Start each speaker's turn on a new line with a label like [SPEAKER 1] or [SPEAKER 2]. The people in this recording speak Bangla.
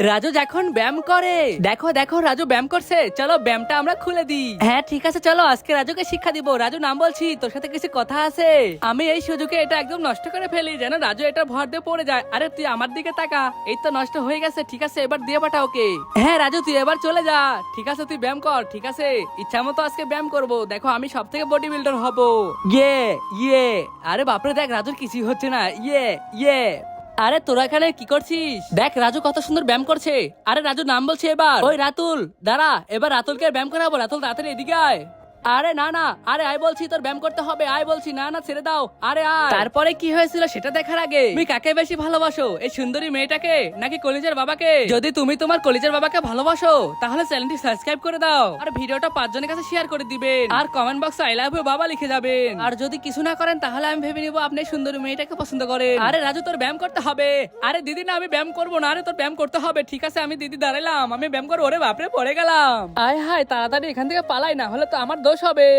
[SPEAKER 1] রাজু যখন ব্যায়াম করে, দেখো দেখো রাজু ব্যায়াম করছে, চলো ব্যায়ামটা আমরা খুলে দিই। হ্যাঁ ঠিক আছে, চলো আজকে রাজুকে শিক্ষা দিব। রাজু নাম বলছি, তোর সাথে কিছু কথা আছে। আমি এই সুযোগে এটা একদম নষ্ট করে ফেলি, যেন রাজু এটা ভর দিয়ে পড়ে যায়। আরে তুই আমার দিকে তাকা, এই তো নষ্ট হয়ে গেছে। ঠিক আছে এবার দিয়ে পাঠা ওকে। হ্যাঁ রাজু তুই এবার চলে যা। ঠিক আছে তুই ব্যায়াম কর। ঠিক আছে ইচ্ছা মতো আজকে ব্যায়াম করবো, দেখো আমি সব থেকে বডি বিল্ডার হবো। ইয়ে ইয়ে। আরে বাপরে দেখ রাজুর কিছুই হচ্ছে না। ইয়ে ইয়ে। আরে তোরা এখানে কি করছিস? দেখ রাজু কত সুন্দর ব্যায়াম করছে। আরে রাজু নাম বলছে এবার। ওই রাতুল দাঁড়া, এবার রাতুলকে ব্যায়াম করাবো। রাতুল তাড়াতাড়ি এদিকে আয়। আরে না না, আরে আয় বলছি, তোর ব্যায়াম করতে হবে, আয় বলছি। না না ছেড়ে দাও, আরে আয়। তারপরে কি হয়েছিল সেটা দেখার আগে তুমি কাকে বেশি ভালোবাসো, এই সুন্দরী মেয়েটাকে নাকি কলিজার বাবাকে? যদি তুমি তোমার কলিজার বাবাকে ভালোবাসো তাহলে চ্যানেলটি সাবস্ক্রাইব করে দাও, আর ভিডিওটা 5 জনের কাছে শেয়ার করে দিবেন, আর কমেন্ট বক্সে আই লাভ ইউ বাবা লিখে যাবেন। আর যদি কিছু না করেন তাহলে আমি ভেবে নিব আপনি সুন্দরী মেয়েটাকে পছন্দ করেন। আরে রাজু তোর ব্যায়াম করতে হবে। আরে দিদি না, আমি ব্যায়াম করবো না। আরে তোর ব্যায়াম করতে হবে। ঠিক আছে আমি দিদি দাঁড়ালাম, আমি ব্যায়াম করবো। ওরে বাপরে পড়ে গেলাম। আয় হায় তাড়াতাড়ি এখান থেকে পালাই, না হলে তো আমার দোষ হবে।